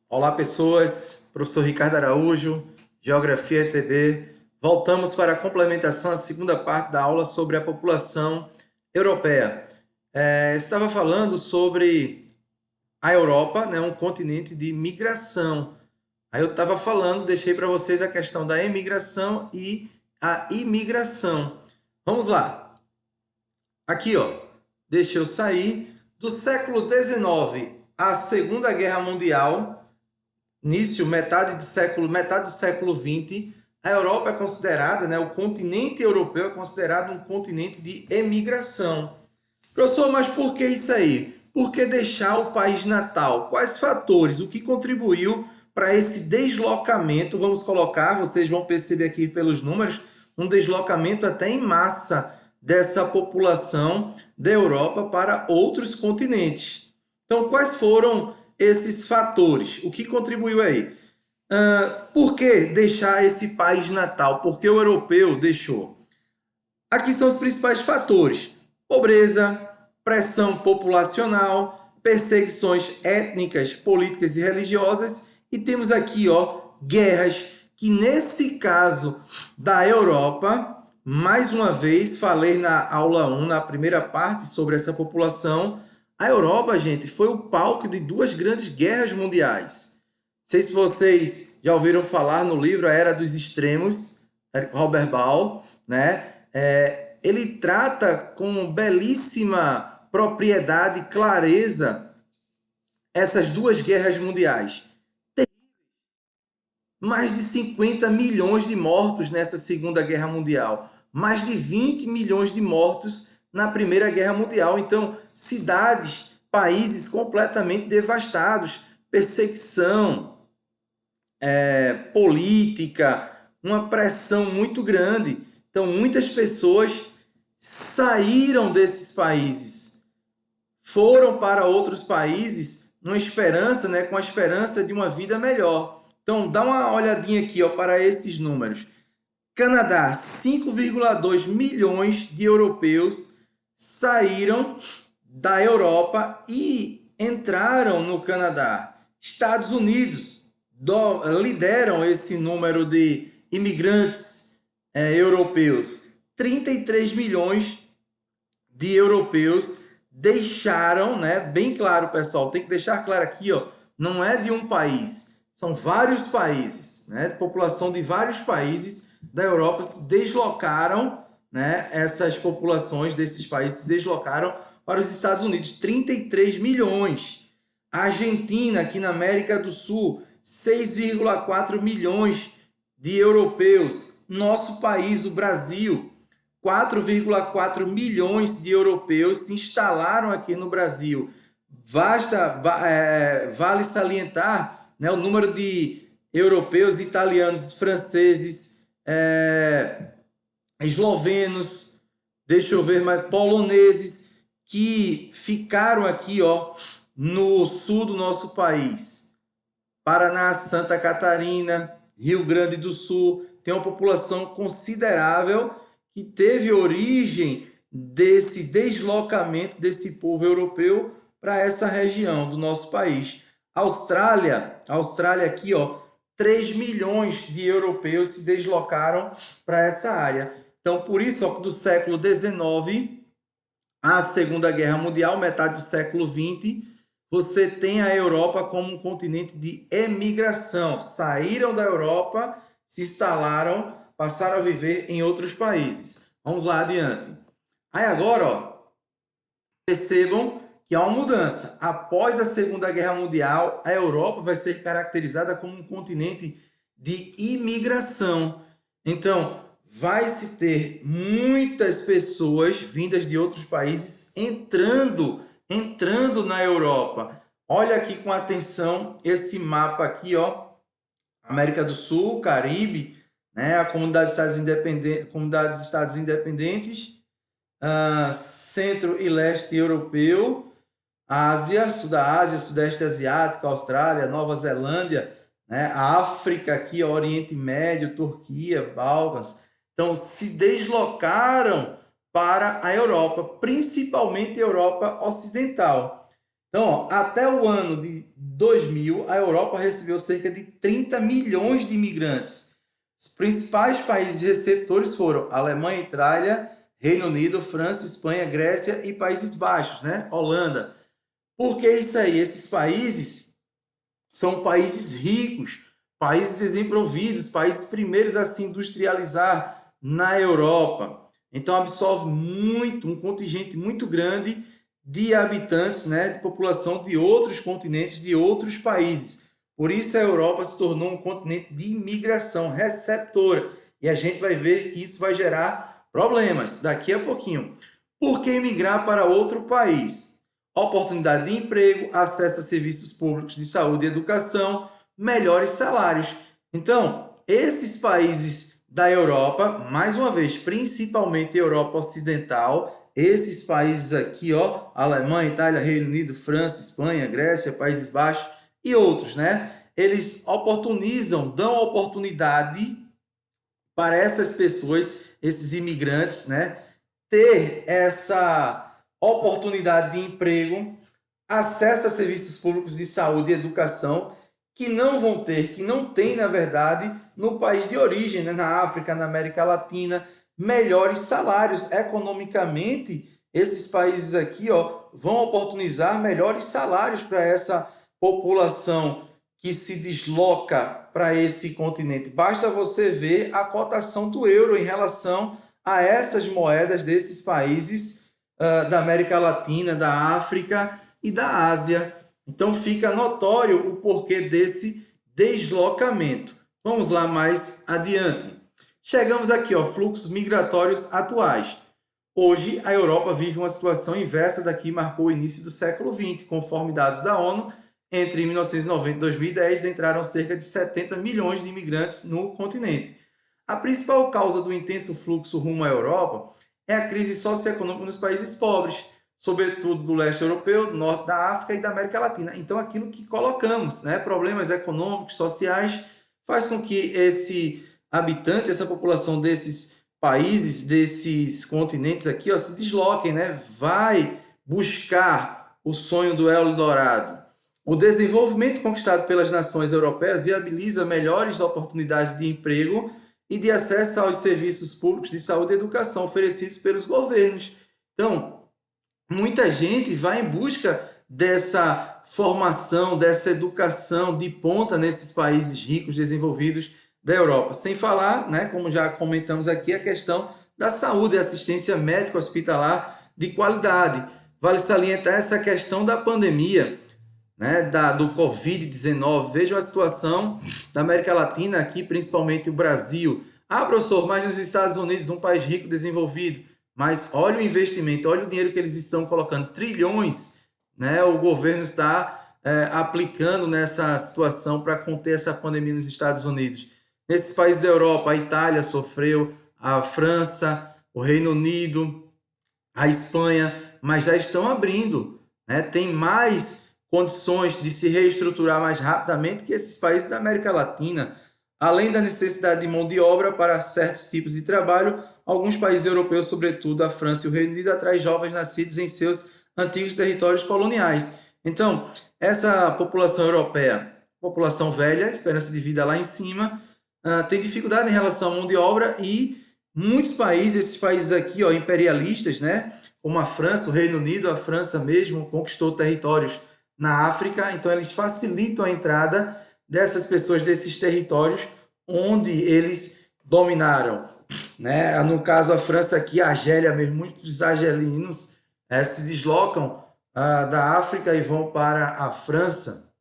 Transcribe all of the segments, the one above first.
Olá, pessoas. Professor Ricardo Araújo, Geografia ETB. Voltamos para a complementação, a segunda parte da aula sobre a população europeia. Estava falando sobre a Europa, né, um continente de migração. Aí eu estava falando, deixei para vocês a questão da emigração e a imigração. Vamos lá. Aqui, ó, deixa eu sair. Do século XIX à Segunda Guerra Mundial, início, metade do século XX, a Europa é considerada, né, o continente europeu é considerado um continente de emigração. Professor, mas por que isso aí? Por que deixar o país natal? Quais fatores? O que contribuiu para esse deslocamento? Vamos colocar, vocês vão perceber aqui pelos números, um deslocamento até em massa dessa população da Europa para outros continentes. Então, quais foram esses fatores? O que contribuiu aí? Por que deixar esse país natal? Por que o europeu deixou? Aqui são os principais fatores: pobreza, pressão populacional, perseguições étnicas, políticas e religiosas, e temos aqui, ó, guerras, que nesse caso da Europa, mais uma vez, falei na aula 1, na primeira parte, sobre essa população. A Europa, gente, foi o palco de duas grandes guerras mundiais. Não sei se vocês já ouviram falar no livro A Era dos Extremos, Robert Ball, né? Ele trata com belíssima propriedade e clareza essas duas guerras mundiais. Mais de 50 milhões de mortos nessa Segunda Guerra Mundial, mais de 20 milhões de mortos na Primeira Guerra Mundial. Então, cidades, países completamente devastados, perseguição, política, uma pressão muito grande. Então, muitas pessoas saíram desses países, foram para outros países numa esperança, né, com a esperança de uma vida melhor. Então, dá uma olhadinha aqui, ó, para esses números. Canadá, 5,2 milhões de europeus saíram da Europa e entraram no Canadá. Estados Unidos lideram esse número de imigrantes europeus. 33 milhões de europeus deixaram, né? Bem claro, pessoal, tem que deixar claro aqui, ó, não é de um país, são vários países, né? População de vários países da Europa se deslocaram, né? Essas populações desses países se deslocaram para os Estados Unidos, 33 milhões. A Argentina, aqui na América do Sul, 6,4 milhões de europeus. Nosso país, o Brasil, 4,4 milhões de europeus se instalaram aqui no Brasil. Vale salientar, né, o número de europeus, italianos, franceses, eslovenos, deixa eu ver mais, poloneses, que ficaram aqui, ó, no sul do nosso país. Paraná, Santa Catarina, Rio Grande do Sul, tem uma população considerável que teve origem desse deslocamento desse povo europeu para essa região do nosso país. Austrália aqui, ó, 3 milhões de europeus se deslocaram para essa área. Então, por isso, ó, do século XIX à Segunda Guerra Mundial, metade do século XX, você tem a Europa como um continente de emigração. Saíram da Europa, se instalaram, passaram a viver em outros países. Vamos lá adiante. Aí agora, ó, percebam que há uma mudança. Após a Segunda Guerra Mundial, a Europa vai ser caracterizada como um continente de imigração. Então, vai-se ter muitas pessoas vindas de outros países entrando na Europa. Olha aqui com atenção esse mapa aqui, ó. América do Sul, Caribe, né? A Comunidade dos Estados Independentes, Centro e Leste Europeu, Ásia, Sudeste Asiático, Austrália, Nova Zelândia, né? A África aqui, Oriente Médio, Turquia, Balcãs. Então, se deslocaram para a Europa, principalmente a Europa Ocidental. Então, ó, até o ano de 2000, a Europa recebeu cerca de 30 milhões de imigrantes. Os principais países receptores foram Alemanha, Itália, Reino Unido, França, Espanha, Grécia e Países Baixos, né? Holanda. Por que isso aí? Esses países são países ricos, países desenvolvidos, países primeiros a se industrializar na Europa. Então absorve muito, um contingente muito grande de habitantes, né, de população de outros continentes, de outros países. Por isso a Europa se tornou um continente de imigração receptora. E a gente vai ver que isso vai gerar problemas daqui a pouquinho. Por que migrar para outro país? Oportunidade de emprego, acesso a serviços públicos de saúde e educação, melhores salários. Então, esses países da Europa, mais uma vez, principalmente Europa Ocidental, esses países aqui, ó, Alemanha, Itália, Reino Unido, França, Espanha, Grécia, Países Baixos e outros, né? Eles oportunizam, dão oportunidade para essas pessoas, esses imigrantes, né, ter essa oportunidade de emprego, acesso a serviços públicos de saúde e educação, que não vão ter, que não tem, na verdade, no país de origem, né, na África, na América Latina, melhores salários. Economicamente, esses países aqui, ó, vão oportunizar melhores salários para essa população que se desloca para esse continente. Basta você ver a cotação do euro em relação a essas moedas desses países da América Latina, da África e da Ásia. Então fica notório o porquê desse deslocamento. Vamos lá mais adiante. Chegamos aqui, ó, fluxos migratórios atuais. Hoje, a Europa vive uma situação inversa da que marcou o início do século XX. Conforme dados da ONU, entre 1990 e 2010, entraram cerca de 70 milhões de imigrantes no continente. A principal causa do intenso fluxo rumo à Europa é a crise socioeconômica nos países pobres, sobretudo do leste europeu, do norte da África e da América Latina. Então, aquilo que colocamos, né, problemas econômicos, sociais, faz com que esse habitante, essa população desses países, desses continentes aqui, ó, se desloquem, né, vai buscar o sonho do Eldorado. O desenvolvimento conquistado pelas nações europeias viabiliza melhores oportunidades de emprego e de acesso aos serviços públicos de saúde e educação oferecidos pelos governos. Então, muita gente vai em busca dessa formação, dessa educação de ponta nesses países ricos, desenvolvidos da Europa. Sem falar, né, como já comentamos aqui, a questão da saúde e assistência médica hospitalar de qualidade. Vale salientar essa questão da pandemia, né, do Covid-19. Vejam a situação da América Latina aqui, principalmente o Brasil. Ah, professor, mas nos Estados Unidos, um país rico, desenvolvido, mas olha o investimento, olha o dinheiro que eles estão colocando, trilhões, né, o governo está aplicando nessa situação para conter essa pandemia nos Estados Unidos. Nesses países da Europa, a Itália sofreu, a França, o Reino Unido, a Espanha, mas já estão abrindo, né? Tem mais condições de se reestruturar mais rapidamente que esses países da América Latina. Além da necessidade de mão de obra para certos tipos de trabalho, alguns países europeus, sobretudo a França e o Reino Unido, atraem jovens nascidos em seus antigos territórios coloniais. Então, essa população europeia, população velha, esperança de vida lá em cima, tem dificuldade em relação à mão de obra e muitos países, esses países aqui, ó, imperialistas, né, como a França, o Reino Unido, a França mesmo conquistou territórios na África, então eles facilitam a entrada dessas pessoas desses territórios onde eles dominaram, né? No caso a França aqui, a Argélia mesmo, muitos argelinos se deslocam da África e vão para a França,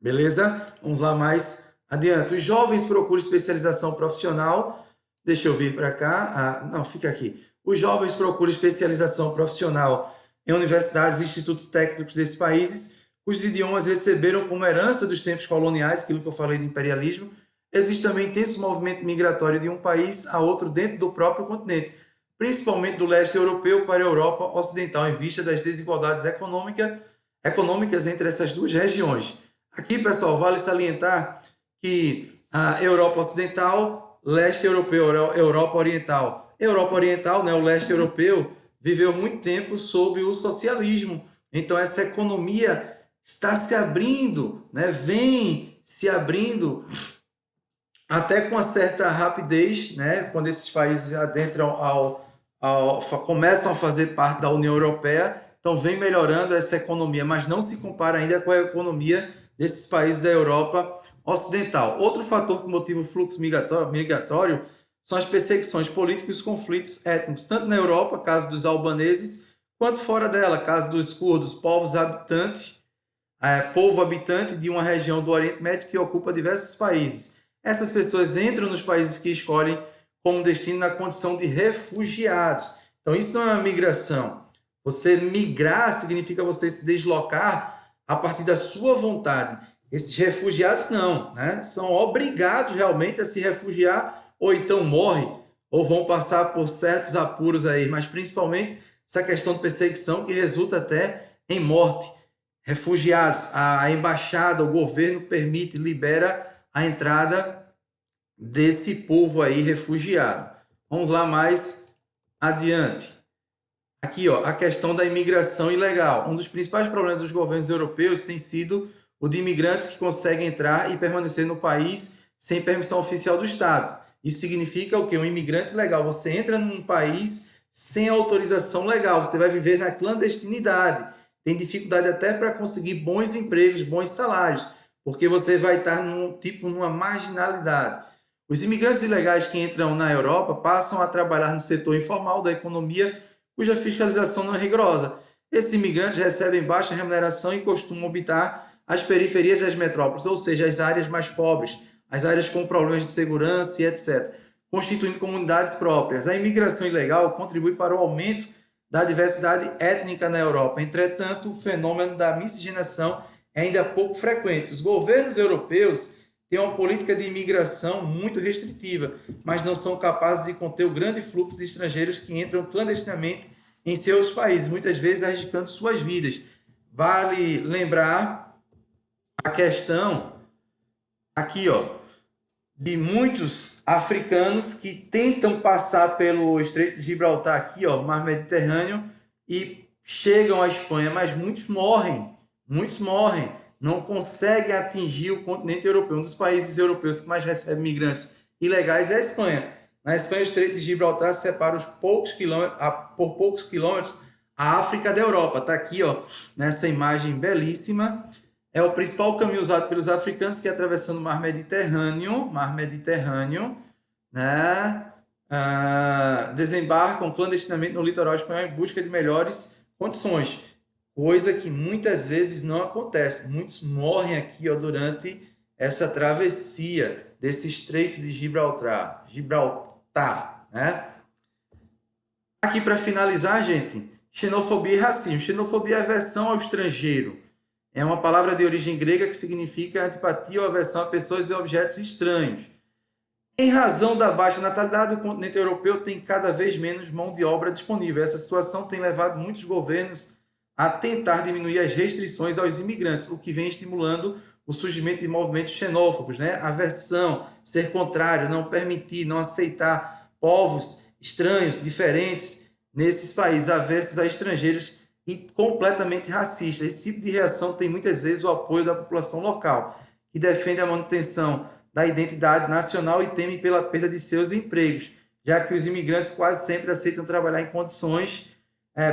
beleza? Vamos lá mais adiante. Os jovens procuram especialização profissional. Deixa eu vir para cá. Não, fica aqui. Os jovens procuram especialização profissional em universidades e institutos técnicos desses países, cujos idiomas receberam como herança dos tempos coloniais, aquilo que eu falei do imperialismo. Existe também intenso movimento migratório de um país a outro dentro do próprio continente, principalmente do leste europeu para a Europa Ocidental, em vista das desigualdades econômicas entre essas duas regiões. Aqui, pessoal, vale salientar que a Europa Ocidental, leste europeu, Europa Oriental. Europa Oriental, né, o leste europeu, viveu muito tempo sob o socialismo. Então, essa economia está se abrindo, né? Vem se abrindo até com uma certa rapidez, né? Quando esses países adentram começam a fazer parte da União Europeia, então vem melhorando essa economia, mas não se compara ainda com a economia desses países da Europa Ocidental. Outro fator que motiva o fluxo migratório são as perseguições políticas e os conflitos étnicos, tanto na Europa, caso dos albaneses, quanto fora dela, caso dos curdos, povo habitante de uma região do Oriente Médio que ocupa diversos países. Essas pessoas entram nos países que escolhem como destino na condição de refugiados. Então, isso não é uma migração. Você migrar significa você se deslocar a partir da sua vontade. Esses refugiados não, né? São obrigados realmente a se refugiar, ou então morrem, ou vão passar por certos apuros aí, mas principalmente essa questão de perseguição que resulta até em morte. Refugiados, a embaixada, o governo permite, libera a entrada desse povo aí refugiado. Vamos lá mais adiante. Aqui, ó, a questão da imigração ilegal. Um dos principais problemas dos governos europeus tem sido o de imigrantes que conseguem entrar e permanecer no país sem permissão oficial do Estado. Isso significa o quê? Um imigrante legal. Você entra num país sem autorização legal, você vai viver na clandestinidade. Tem dificuldade até para conseguir bons empregos, bons salários, porque você vai estar numa marginalidade. Os imigrantes ilegais que entram na Europa passam a trabalhar no setor informal da economia, cuja fiscalização não é rigorosa. Esses imigrantes recebem baixa remuneração e costumam habitar as periferias das metrópoles, ou seja, as áreas mais pobres, as áreas com problemas de segurança e etc., constituindo comunidades próprias. A imigração ilegal contribui para o aumento da diversidade étnica na Europa. Entretanto, o fenômeno da miscigenação é ainda pouco frequente. Os governos europeus têm uma política de imigração muito restritiva, mas não são capazes de conter o grande fluxo de estrangeiros que entram clandestinamente em seus países, muitas vezes arriscando suas vidas. Vale lembrar a questão aqui, ó, de muitos africanos que tentam passar pelo Estreito de Gibraltar aqui, ó, Mar Mediterrâneo, e chegam à Espanha, mas muitos morrem, não conseguem atingir o continente europeu. Um dos países europeus que mais recebe migrantes ilegais é a Espanha. Na Espanha, o Estreito de Gibraltar separa por poucos quilômetros a África da Europa. Está aqui, ó, nessa imagem belíssima. É o principal caminho usado pelos africanos que, atravessando o Mar Mediterrâneo, né, desembarcam clandestinamente no litoral espanhol em busca de melhores condições, coisa que muitas vezes não acontece. Muitos morrem aqui, ó, durante essa travessia desse Estreito de Gibraltar, né? Aqui para finalizar, gente, xenofobia e racismo. Xenofobia é aversão ao estrangeiro. É uma palavra de origem grega que significa antipatia ou aversão a pessoas e objetos estranhos. Em razão da baixa natalidade, o continente europeu tem cada vez menos mão de obra disponível. Essa situação tem levado muitos governos a tentar diminuir as restrições aos imigrantes, o que vem estimulando o surgimento de movimentos xenófobos, né? Aversão, ser contrário, não permitir, não aceitar povos estranhos, diferentes nesses países, aversos a estrangeiros e completamente racista. Esse tipo de reação tem muitas vezes o apoio da população local, que defende a manutenção da identidade nacional e teme pela perda de seus empregos, já que os imigrantes quase sempre aceitam trabalhar em condições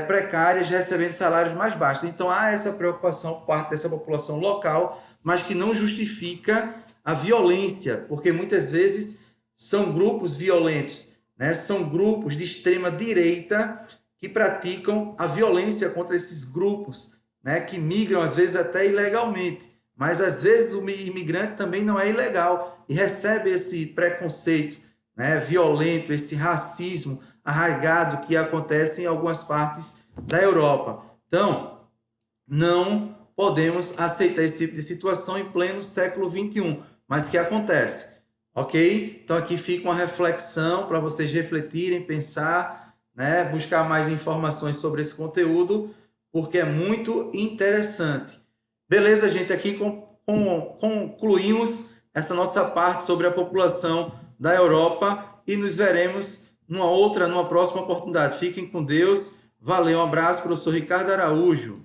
precárias, recebendo salários mais baixos. Então há essa preocupação por parte dessa população local, mas que não justifica a violência, porque muitas vezes são grupos violentos, né? São grupos de extrema direita que praticam a violência contra esses grupos, né, que migram, às vezes até ilegalmente. Mas, às vezes, o imigrante também não é ilegal e recebe esse preconceito, né, violento, esse racismo arraigado que acontece em algumas partes da Europa. Então, não podemos aceitar esse tipo de situação em pleno século XXI, mas que acontece, ok? Então, aqui fica uma reflexão para vocês refletirem, pensar, né, buscar mais informações sobre esse conteúdo, porque é muito interessante. Beleza, gente? Aqui concluímos essa nossa parte sobre a população da Europa e nos veremos numa próxima oportunidade. Fiquem com Deus. Valeu, um abraço, professor Ricardo Araújo.